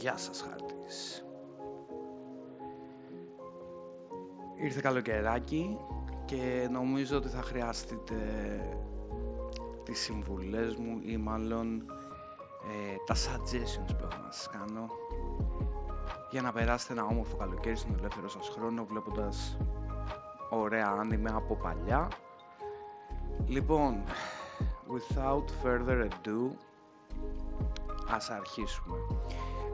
Γεια σας Χάρτης. Ήρθε καλοκαιράκι και νομίζω ότι θα χρειαστείτε τις συμβουλές μου ή μάλλον τα suggestions που έχω να σας κάνω για να περάσετε ένα όμορφο καλοκαίρι στον ελεύθερο σας χρόνο βλέποντας ωραία άνιμε από παλιά. Λοιπόν, without further ado, ας αρχίσουμε.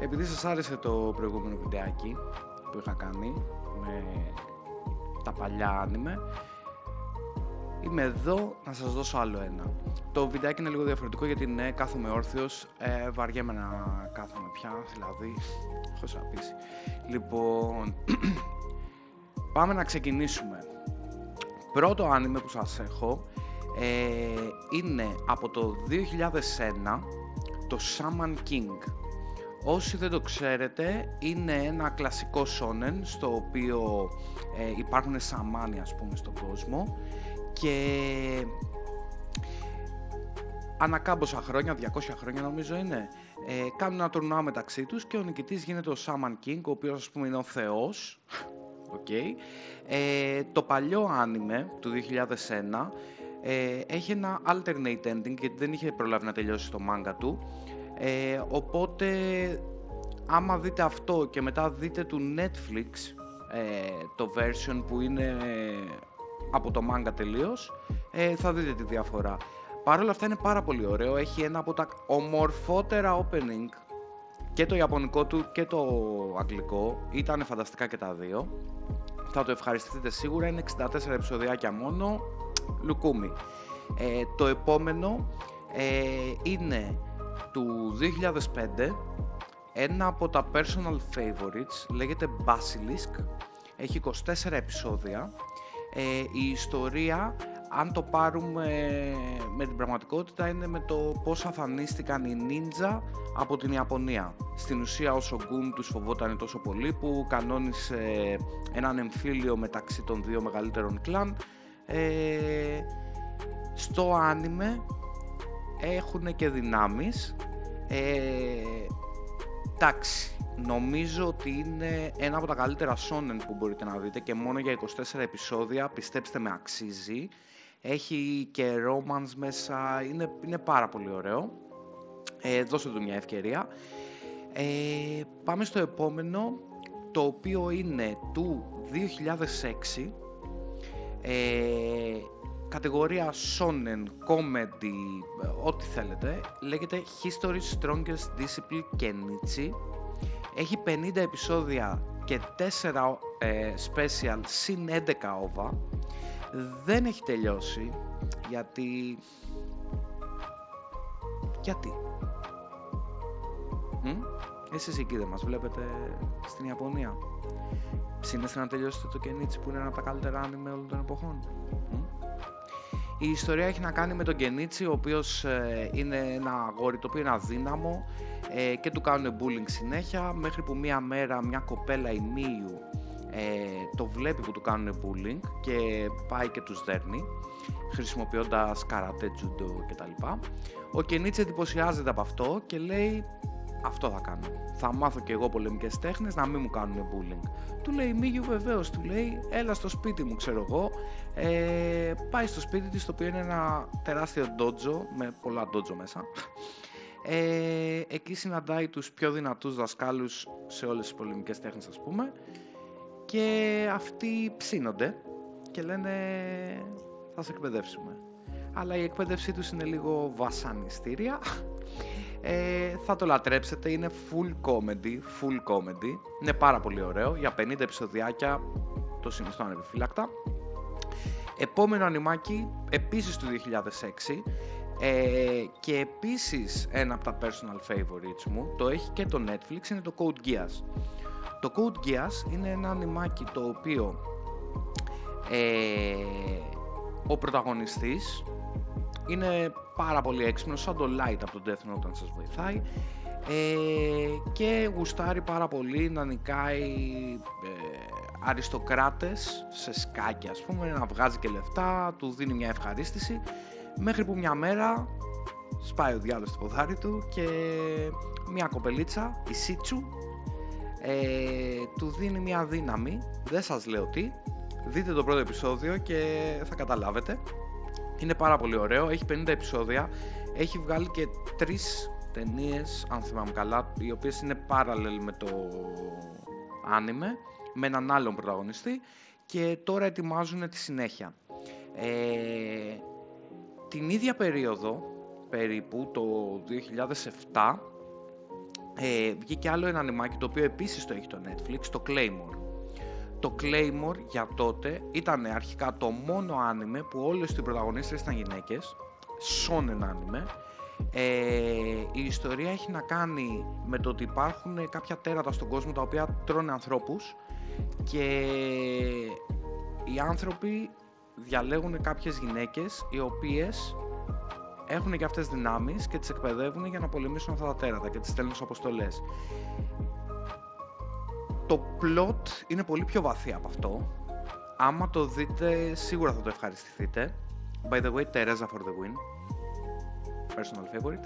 Επειδή σας άρεσε το προηγούμενο βιντεάκι που είχα κάνει με τα παλιά άνιμε, είμαι εδώ να σας δώσω άλλο ένα. Το βιντεάκι είναι λίγο διαφορετικό γιατί ναι, κάθομαι όρθιος, βαριέμαι να κάθομαι πια, δηλαδή, έχω σαπίσει. Λοιπόν, πάμε να ξεκινήσουμε. Πρώτο άνιμε που σας έχω είναι από το 2001, το Shaman King. Όσοι δεν το ξέρετε, είναι ένα κλασικό shonen στο οποίο υπάρχουν σαμάνοι, ας πούμε, στον κόσμο και ανά κάμποσα χρόνια, 200 χρόνια νομίζω είναι, κάνουν ένα τουρνουά μεταξύ τους και ο νικητής γίνεται ο Shaman King, ο οποίος, ας πούμε, είναι ο θεός. Okay. Το παλιό άνιμε του 2001 έχει ένα alternate ending γιατί δεν είχε προλάβει να τελειώσει το μάγκα του. Οπότε άμα δείτε αυτό και μετά δείτε του Netflix το version που είναι από το manga τελείως, θα δείτε τη διαφορά. Παρ' όλα αυτά είναι πάρα πολύ ωραίο, έχει ένα από τα ομορφότερα opening, και το ιαπωνικό του και το αγγλικό, ήταν φανταστικά και τα δύο. Θα το ευχαριστηθείτε σίγουρα, είναι 64 επεισοδιάκια μόνο, λουκούμι. Το επόμενο είναι του 2005, ένα από τα personal favorites, λέγεται Basilisk, έχει 24 επεισόδια. Η ιστορία, αν το πάρουμε με την πραγματικότητα, είναι με το πώς αφανίστηκαν οι νίντζα από την Ιαπωνία. Στην ουσία ο Σογκούν τους φοβόταν τόσο πολύ που κανόνισε έναν εμφύλιο μεταξύ των δύο μεγαλύτερων κλάν. Στο άνιμε έχουν και δυνάμεις. Εντάξει, νομίζω ότι είναι ένα από τα καλύτερα shonen που μπορείτε να δείτε και μόνο για 24 επεισόδια, πιστέψτε με, αξίζει. Έχει και romance μέσα, είναι πάρα πολύ ωραίο. Δώστε του μια ευκαιρία. Πάμε στο επόμενο, το οποίο είναι του 2006. Κατηγορία shonen, comedy, ό,τι θέλετε. Λέγεται History's Strongest Disciple Kenichi. Έχει 50 επεισόδια και 4 special συν 11 OVA. Δεν έχει τελειώσει γιατί... Εσείς εκεί δεν μας βλέπετε στην Ιαπωνία? Ψήνεστε να τελειώσετε το Kenichi που είναι ένα από τα καλύτερα άνιμε όλων των εποχών? Η ιστορία έχει να κάνει με τον Kenichi, ο οποίος είναι ένα αγόρι το οποίο είναι αδύναμο και του κάνουν bullying συνέχεια, μέχρι που μία μέρα μια κοπέλα, η Μίου, το βλέπει που του κάνουν bullying και πάει και τους δέρνει, χρησιμοποιώντας καρατέ, τζούντο κτλ. Ο Kenichi εντυπωσιάζεται από αυτό και λέει, αυτό θα κάνω. Θα μάθω και εγώ πολεμικές τέχνες, να μην μου κάνουν bullying. Του λέει η Μίγιου, βεβαίως, του λέει, έλα στο σπίτι μου, ξέρω εγώ. Πάει στο σπίτι της, το οποίο είναι ένα τεράστιο ντότζο, με πολλά ντότζο μέσα. Εκεί συναντάει τους πιο δυνατούς δασκάλους σε όλες τις πολεμικές τέχνες, ας πούμε. Και αυτοί ψήνονται και λένε, θα σε εκπαιδεύσουμε. Αλλά η εκπαίδευσή τους είναι λίγο βασανιστήρια. Θα το λατρέψετε, είναι full comedy, είναι πάρα πολύ ωραίο, για 50 επεισοδιάκια το συνιστώ ανεπιφύλακτα. Επόμενο ανιμάκι, επίσης του 2006, και επίσης ένα από τα personal favorites μου, το έχει και το Netflix, είναι το Code Geass. Το Code Geass είναι ένα ανιμάκι το οποίο ο πρωταγωνιστής είναι πάρα πολύ έξυπνος, σαν το Light από το Death Note όταν σας βοηθάει, και γουστάρει πάρα πολύ να νικάει αριστοκράτες σε σκάκια, ας πούμε, να βγάζει και λεφτά, του δίνει μια ευχαρίστηση, μέχρι που μια μέρα σπάει ο διάλογος στο ποδάρι του και μια κοπελίτσα, η Σίτσου, του δίνει μια δύναμη, δεν σας λέω τι, δείτε το πρώτο επεισόδιο και θα καταλάβετε. Είναι πάρα πολύ ωραίο, έχει 50 επεισόδια, έχει βγάλει και 3 ταινίες, αν θυμάμαι καλά, οι οποίες είναι parallel με το άνιμε, με έναν άλλον πρωταγωνιστή, και τώρα ετοιμάζουν τη συνέχεια. Την ίδια περίοδο, περίπου το 2007, βγήκε άλλο ένα ανιμάκι, το οποίο επίσης το έχει το Netflix, το Claymore. Το Claymore για τότε ήταν αρχικά το μόνο άνιμε που όλες οι πρωταγωνίστρες ήταν γυναίκες, shonen άνιμε. Η ιστορία έχει να κάνει με το ότι υπάρχουν κάποια τέρατα στον κόσμο τα οποία τρώνε ανθρώπους και οι άνθρωποι διαλέγουν κάποιες γυναίκες οι οποίες έχουν και αυτές δυνάμεις και τις εκπαιδεύουν για να πολεμήσουν αυτά τα τέρατα και τις στέλνουν σε αποστολές. Το plot είναι πολύ πιο βαθύ από αυτό. Άμα το δείτε σίγουρα θα το ευχαριστηθείτε. By the way, Teresa for the win. Personal favorite.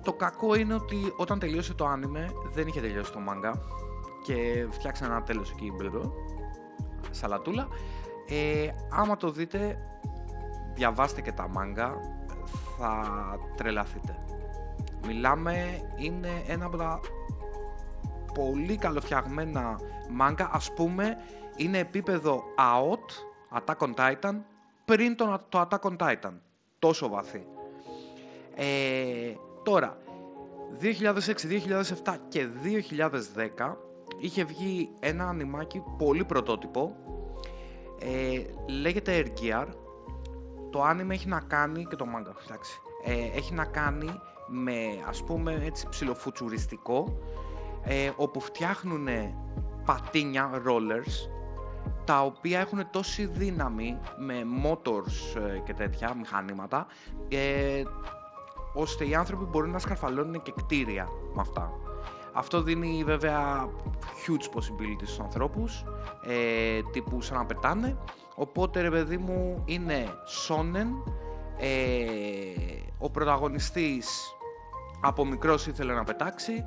Το κακό είναι ότι όταν τελείωσε το anime δεν είχε τελειώσει το manga και φτιάξανε ένα τέλος εκεί μπλε σαλατούλα. Άμα το δείτε, διαβάστε και τα manga, θα τρελαθείτε. Μιλάμε, είναι ένα από τα πολύ καλοφτιαγμένα manga, ας πούμε είναι επίπεδο Attack on Titan, πριν το Attack on Titan, τόσο βαθύ. Τώρα, 2006, 2007 και 2010 είχε βγει ένα ανιμάκι πολύ πρωτότυπο, λέγεται Air Gear. Το άνιμε έχει να κάνει, και το manga, εντάξει, έχει να κάνει με, ας πούμε, έτσι ψιλοφουτσουριστικό, όπου φτιάχνουν πατίνια, rollers, τα οποία έχουν τόση δύναμη με motors και τέτοια μηχανήματα, ώστε οι άνθρωποι μπορούν να σκαρφαλώνουν και κτίρια με αυτά. Αυτό δίνει βέβαια huge possibilities στους ανθρώπους, τύπου σαν να πετάνε. Οπότε ρε παιδί μου είναι shonen, ο πρωταγωνιστής από μικρός ήθελε να πετάξει,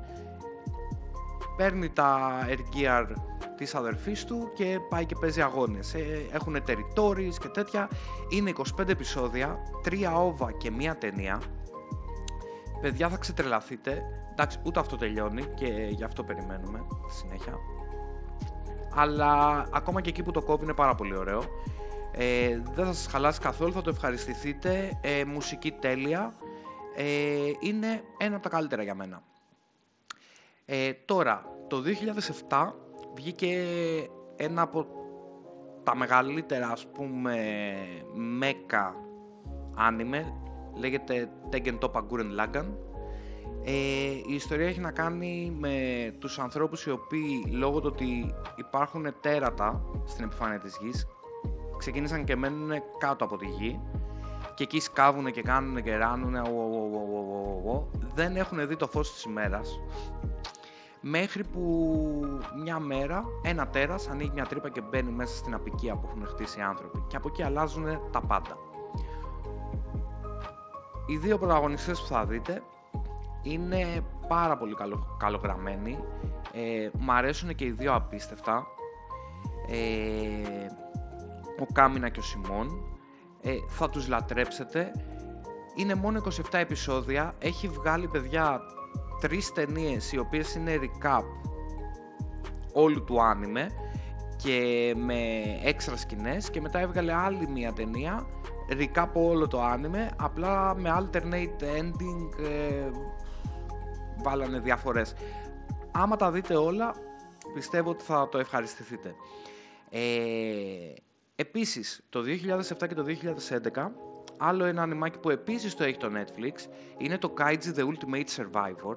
παίρνει τα Air Gear της αδερφής του και πάει και παίζει αγώνες. Έχουν territories και τέτοια. Είναι 25 επεισόδια, 3 OVA και 1 ταινία. Παιδιά, θα ξετρελαθείτε. Εντάξει, ούτε αυτό τελειώνει και γι' αυτό περιμένουμε τη συνέχεια. Αλλά ακόμα και εκεί που το κόβει είναι πάρα πολύ ωραίο. Δεν θα σας χαλάσει καθόλου, θα το ευχαριστηθείτε. Μουσική τέλεια. Είναι ένα από τα καλύτερα για μένα. Τώρα, το 2007 βγήκε ένα από τα μεγαλύτερα, ας πούμε, mecha anime, λέγεται Tengen Toppa Gurren Lagann. Η ιστορία έχει να κάνει με τους ανθρώπους οι οποίοι, λόγω του ότι υπάρχουν τέρατα στην επιφάνεια της γης, ξεκίνησαν και μένουν κάτω από τη γη και εκεί σκάβουν και κάνουν και ράνουν, δεν έχουν δει το φως της ημέρας, μέχρι που μια μέρα ένα τέρας ανοίγει μια τρύπα και μπαίνει μέσα στην αποικία που έχουν χτίσει οι άνθρωποι και από εκεί αλλάζουν τα πάντα. Οι δύο πρωταγωνιστές που θα δείτε είναι πάρα πολύ καλογραμμένοι, μ' αρέσουν και οι δύο απίστευτα, ο Κάμινα και ο Σιμών, θα τους λατρέψετε. Είναι μόνο 27 επεισόδια, έχει βγάλει, παιδιά, 3 ταινίες οι οποίες είναι recap όλου του άνιμε και με έξτρα σκηνές, και μετά έβγαλε άλλη μια ταινία recap όλο το άνιμε, απλά με alternate ending, βάλανε διαφορές. Άμα τα δείτε όλα, πιστεύω ότι θα το ευχαριστηθείτε. Επίσης, το 2007 και το 2011, άλλο ένα ανιμάκι που επίσης το έχει το Netflix, είναι το Kaiji The Ultimate Survivor.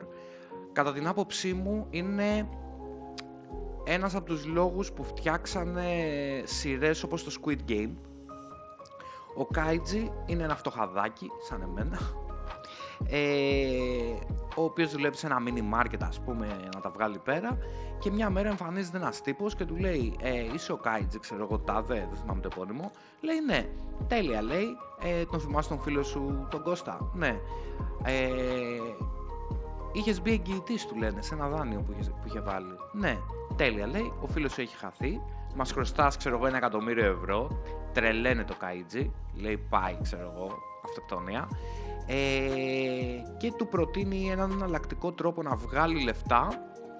Κατά την άποψή μου, είναι ένας από τους λόγους που φτιάξανε σειρές όπως το Squid Game. Ο Kaiji είναι ένα φτωχαδάκι, σαν εμένα, ο οποίος δουλεύει σε ένα mini market, ας πούμε, να τα βγάλει πέρα, και μια μέρα εμφανίζεται ένας τύπος και του λέει είσαι ο Κάιτζι, ξέρω εγώ, τάδε, δεν θυμάμαι το επώνυμο. Λέει ναι, τέλεια, λέει, τον θυμάσαι τον φίλο σου τον Κώστα? Ναι. Είχες μπει εγγυητής, του λένε, σε ένα δάνειο που είχε βάλει. Ναι, τέλεια, λέει, ο φίλος σου έχει χαθεί, μας χρωστάς, ξέρω εγώ, 1.000.000 ευρώ. Τρελαίνε το Κάιτζι, λέει πάει, ξέρω εγώ, αυτοκτονία. Και του προτείνει έναν εναλλακτικό τρόπο να βγάλει λεφτά,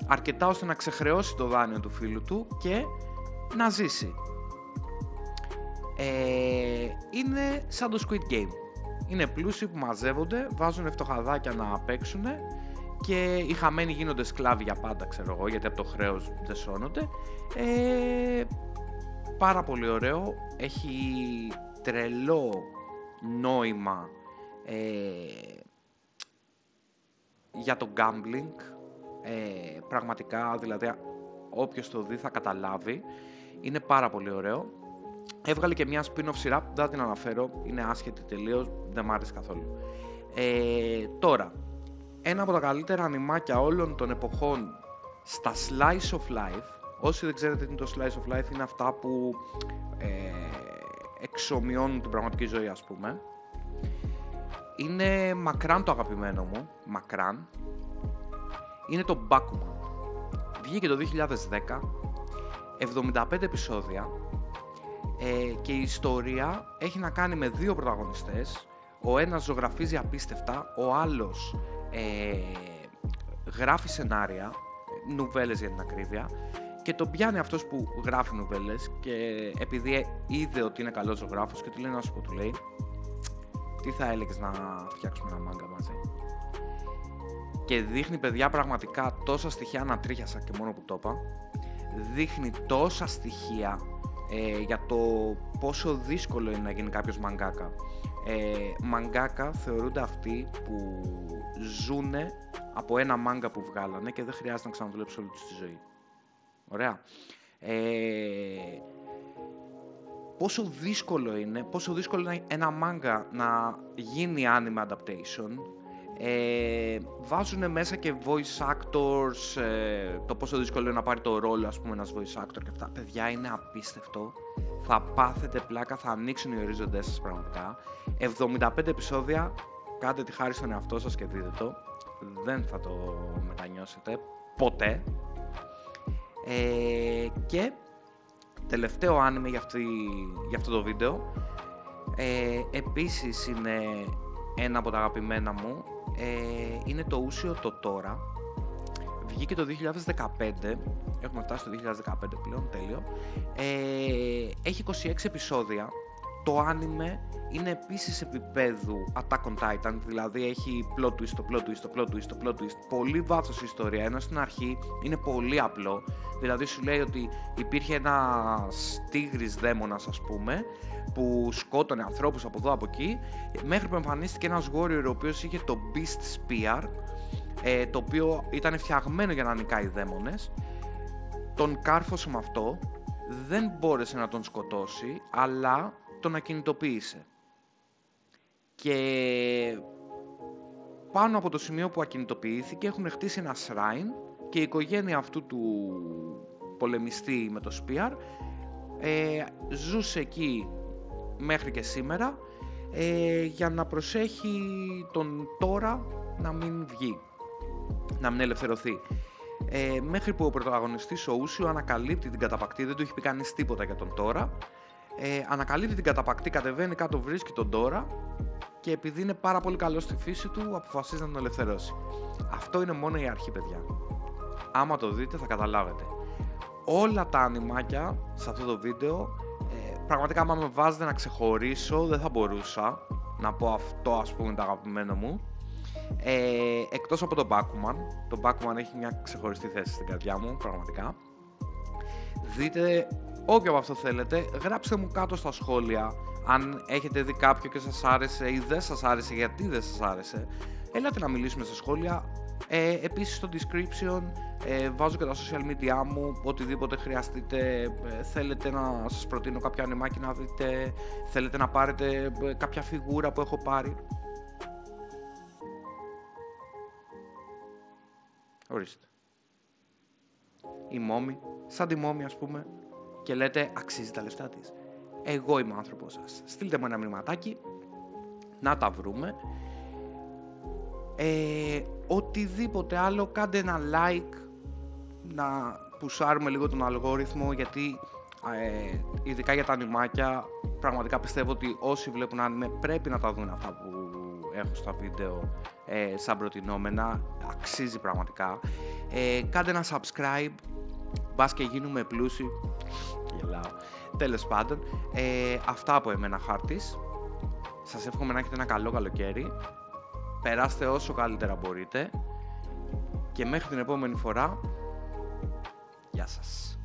αρκετά ώστε να ξεχρεώσει το δάνειο του φίλου του και να ζήσει. Είναι σαν το Squid Game. Είναι πλούσιοι που μαζεύονται, βάζουν φτωχαδάκια να παίξουν και οι χαμένοι γίνονται σκλάβοι για πάντα, ξέρω εγώ, γιατί από το χρέος δεν σώνονται. Πάρα πολύ ωραίο, έχει τρελό νόημα για το gambling, πραγματικά, δηλαδή όποιος το δει θα καταλάβει, είναι πάρα πολύ ωραίο. Έβγαλε και μια spin-off σειρά που δεν την αναφέρω, είναι άσχετη τελείως, δεν μ' άρεσε καθόλου. Τώρα, ένα από τα καλύτερα ανιμάκια όλων των εποχών στα Slice of Life. Όσοι δεν ξέρετε τι είναι το Slice of Life, είναι αυτά που εξομοιώνουν την πραγματική ζωή, ας πούμε. Είναι μακράν το αγαπημένο μου, μακράν. Είναι το Bakuman. Βγήκε το 2010, 75 επεισόδια, και η ιστορία έχει να κάνει με δύο πρωταγωνιστές. Ο ένας ζωγραφίζει απίστευτα, ο άλλος γράφει σενάρια, νουβέλες για την ακρίβεια, και τον πιάνει αυτός που γράφει νουβέλες, και επειδή είδε ότι είναι καλός ζωγράφος και του λέει, να σου πω, του λέει, τι θα έλεγες να φτιάξουμε ένα μάγκα μαζί? Και δείχνει, παιδιά, πραγματικά τόσα στοιχεία, ανατρίχιασα και μόνο που το είπα. Δείχνει τόσα στοιχεία για το πόσο δύσκολο είναι να γίνει κάποιος μαγκάκα. Μαγκάκα θεωρούνται αυτοί που ζουνε από ένα μάγκα που βγάλανε και δεν χρειάζεται να ξαναδουλέψουν όλη τους τη ζωή. Ωραία. Πόσο δύσκολο είναι ένα μάγκα να γίνει anime adaptation. Βάζουν μέσα και voice actors, το πόσο δύσκολο είναι να πάρει το ρόλο, ας πούμε, ένας voice actor και αυτά. Παιδιά, είναι απίστευτο. Θα πάθετε πλάκα, θα ανοίξουν οι ορίζοντές σας πραγματικά. 75 επεισόδια, κάντε τη χάρη στον εαυτό σας και δείτε το. Δεν θα το μετανιώσετε ποτέ. Και τελευταίο άνιμε για αυτό το βίντεο, επίσης είναι ένα από τα αγαπημένα μου, είναι το Ούσιο το Τώρα. Βγήκε το 2015, έχουμε φτάσει το 2015 πλέον, τέλειο. Έχει 26 επεισόδια. Το άνιμε είναι επίσης επίπεδου Attack on Titan, δηλαδή έχει plot twist, πολύ βάθος η ιστορία, ενώ στην αρχή είναι πολύ απλό. Δηλαδή σου λέει ότι υπήρχε ένας τίγρης δαίμονας, ας πούμε, που σκότωνε ανθρώπους από εδώ από εκεί, μέχρι που εμφανίστηκε ένας warrior ο οποίος είχε το Beast Spear, το οποίο ήταν φτιαγμένο για να νικάει δαίμονες. Τον κάρφωσε με αυτό, δεν μπόρεσε να τον σκοτώσει, αλλά τον ακινητοποίησε. Και πάνω από το σημείο που ακινητοποιήθηκε έχουν χτίσει ένα shrine, και η οικογένεια αυτού του πολεμιστή με το Spear ζούσε εκεί μέχρι και σήμερα, για να προσέχει τον Τώρα να μην βγει, να μην ελευθερωθεί. Μέχρι που ο πρωταγωνιστής, ο Ούσιο, ανακαλύπτει την καταπακτή, δεν του έχει πει κανείς τίποτα για τον Τώρα. Ανακαλύπτει την καταπακτή, κατεβαίνει κάτω, βρίσκει τον Τώρα, και επειδή είναι πάρα πολύ καλός στη φύση του, αποφασίζει να τον ελευθερώσει. Αυτό είναι μόνο η αρχή, παιδιά. Άμα το δείτε θα καταλάβετε. Όλα τα ανιμάκια σε αυτό το βίντεο, πραγματικά άμα με βάζετε να ξεχωρίσω, δεν θα μπορούσα να πω αυτό, ας πούμε, το αγαπημένο μου. Εκτός από τον Bakuman. Το Bakuman έχει μια ξεχωριστή θέση στην καρδιά μου, πραγματικά. Δείτε όποιο από αυτό θέλετε, γράψτε μου κάτω στα σχόλια αν έχετε δει κάποιο και σας άρεσε ή δεν σας άρεσε, γιατί δεν σας άρεσε. Έλατε να μιλήσουμε στα σχόλια. Επίσης στο description βάζω και τα social media μου, οτιδήποτε χρειαστείτε. Θέλετε να σας προτείνω κάποιο ανιμάκι να δείτε, θέλετε να πάρετε κάποια φιγούρα που έχω πάρει. Ορίστε. Η Μόμη, σαν τη Μόμη ας πούμε, και λέτε αξίζει τα λεφτά της. Εγώ είμαι ο άνθρωπος σας. Στείλτε μου ένα μηνυματάκι, να τα βρούμε. Οτιδήποτε άλλο, κάντε ένα like, να πουσάρουμε λίγο τον αλγόριθμο, γιατί ειδικά για τα ανιμάκια, πραγματικά πιστεύω ότι όσοι βλέπουν άνιμε πρέπει να τα δουν αυτά που έχω στα βίντεο σαν προτινόμενα. Αξίζει πραγματικά. Κάντε ένα subscribe, μπας και γίνουμε πλούσιοι. Γελάω. Τέλος πάντων, αυτά από εμένα, Χάρτης. Σας εύχομαι να έχετε ένα καλό καλοκαίρι. Περάστε όσο καλύτερα μπορείτε. Και μέχρι την επόμενη φορά, γεια σας.